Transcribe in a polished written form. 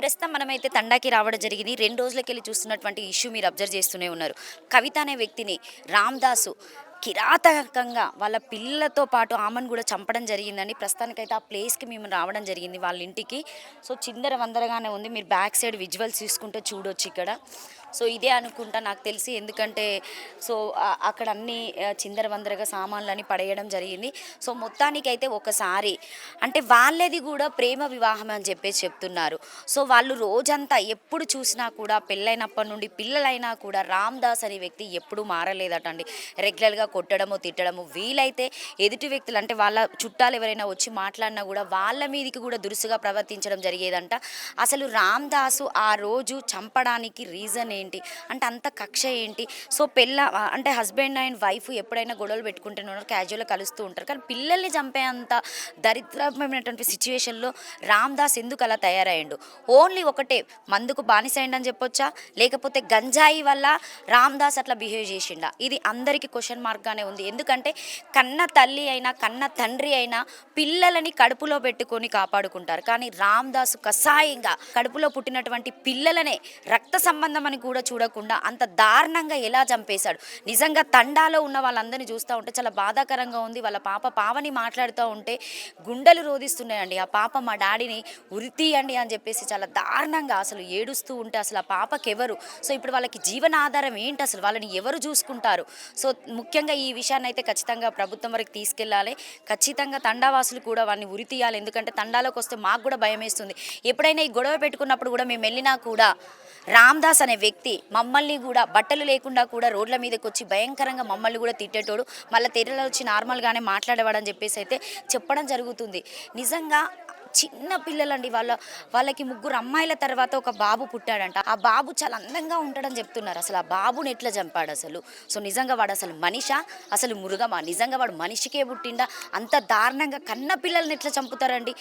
ప్రస్తుతం మనమైతే తండాకి రావడం జరిగింది. 2 రోజులకెళ్ళి చూస్తున్నటువంటి ఇష్యూ మీరు అబ్జర్వ్ చేస్తూనే ఉన్నారు. కవిత అనే వ్యక్తిని రామ్‌దాసు కిరాతకంగా వాళ్ళ పిల్లలతో పాటు ఆమెను గూడా చంపడం జరిగిందండి. ప్రస్తుతానికైతే ఆ ప్లేస్‌కి మేము రావడం జరిగింది వాళ్ళ ఇంటికి. సో, చిందరవందరగానే ఉంది. మీరు బ్యాక్ సైడ్ విజువల్స్ చూసుకుంటే చూడొచ్చిక్కడ. సో, ఇదే అనుకుంటా నాకు తెలిసి. ఎందుకంటే సో, అక్కడ అన్నీ చిందరవందరగా సామాన్లన్నీ పడేయడం జరిగింది. సో, మొత్తానికైతే ఒకసారి అంటే వాళ్ళది గూడా ప్రేమ వివాహం అని చెప్పేసి చెప్తున్నారు. సో, వాళ్ళు రోజంతా ఎప్పుడు చూసినా కూడా పెళ్ళైనప్పటి నుండి పిల్లలైనా కూడా రామ్‌దాస్ అనే వ్యక్తి ఎప్పుడూ మారలేదటండి. రెగ్యులర్‌గా కొట్టడము, తిట్టడము, వీలైతే ఎదుటి వ్యక్తులు అంటే వాళ్ళ చుట్టాలు ఎవరైనా వచ్చి మాట్లాడినా గూడా వాళ్ళ మీదికి గూడా దురుసుగా ప్రవర్తించడం జరిగేదంట. అసలు రామ్‌దాసు ఆ రోజు చంపడానికి రీజన్ ఏంటి? అంటే అంత కక్ష ఏంటి? సో, అంటే హస్బెండ్ అండ్ వైఫ్ ఎప్పుడైనా గొడవలు పెట్టుకుంటూనే ఉన్నారు. క్యాజువల్‌గా కలుస్తూ ఉంటారు. కానీ పిల్లల్ని చంపేంత దరిద్రమైనటువంటి సిట్యుయేషన్‌లో రామ్‌దాస్ ఎందుకు అలా తయారయ్యిండు? ఓన్లీ ఒకటే మందుకు బానిసయ్యిండని చెప్పొచ్చా? లేకపోతే గంజాయి వల్ల రామ్‌దాస్ అట్లా బిహేవ్ చేసిండా? ఇది అందరికీ క్వెషన్ మార్క్‌గానే ఉంది. ఎందుకంటే కన్న తల్లి అయినా, కన్న తండ్రి అయినా పిల్లలని కడుపులో పెట్టుకొని కాపాడుకుంటారు. కానీ రామ్‌దాసు కసాయంగా కడుపులో పుట్టినటువంటి పిల్లలనే రక్త సంబంధం అని కూడా చూడకుండా అంత దారుణంగా ఎలా చంపేశాడు. నిజంగా తండాలో ఉన్న వాళ్ళందరిని చూస్తా ఉంటే చాలా బాధాకరంగా ఉంది. వాళ్ళ పాప పావని మాట్లాడుతూ ఉంటే గుండెలు రోదిస్తున్నాయండి. ఆ పాప మా డాడీని ఉరి తీయండి అని చెప్పేసి చాలా దారుణంగా అసలు ఏడుస్తూ ఉంటే అసలు ఆ పాపకెవరు? సో, ఇప్పుడు వాళ్ళకి జీవనాధారం ఏంటి అసలు? వాళ్ళని ఎవరు చూసుకుంటారు? సో, ముఖ్యంగా ఈ విషయాన్ని అయితే ఖచ్చితంగా ప్రభుత్వం వరకు తీసుకెళ్ళాలి. ఖచ్చితంగా తండావాసులు కూడా వాడిని ఉరి తీయాలి. ఎందుకంటే తండాలోకి వస్తే మాకు కూడా భయమేస్తుంది. ఎప్పుడైనా ఈ గొడవ పెట్టుకున్నప్పుడు కూడా మేము వెళ్ళినా కూడా రామ్‌దాస్ అనే వ్యక్తి మమ్మల్ని గూడా బట్టలు లేకుండా కూడా రోడ్ల మీదకొచ్చి భయంకరంగా మమ్మల్ని గూడా తిట్టేటోడు. మళ్ళా తెరలో వచ్చి నార్మల్‌గానే మాట్లాడేవాడని జెప్పేసైతే చెప్పడం జరుగుతుంది. నిజంగా చిన్న పిల్లలండి. వాళ్ళకి ముగ్గురు అమ్మాయిల తర్వాత ఒక బాబు పుట్టాడంట. ఆ బాబు చాలా అందంగా ఉంటాడని జెప్తున్నారు. అసలు ఆ బాబుని ఎట్లా చంపాడసలు? సో, నిజంగా వాడసలు మనిషా? అసలు మృగమా? నిజంగా వాడు మనిషికే పుట్టిండా? అంత దారుణంగా కన్న పిల్లల్ని ఎట్లా చంపుతారండి?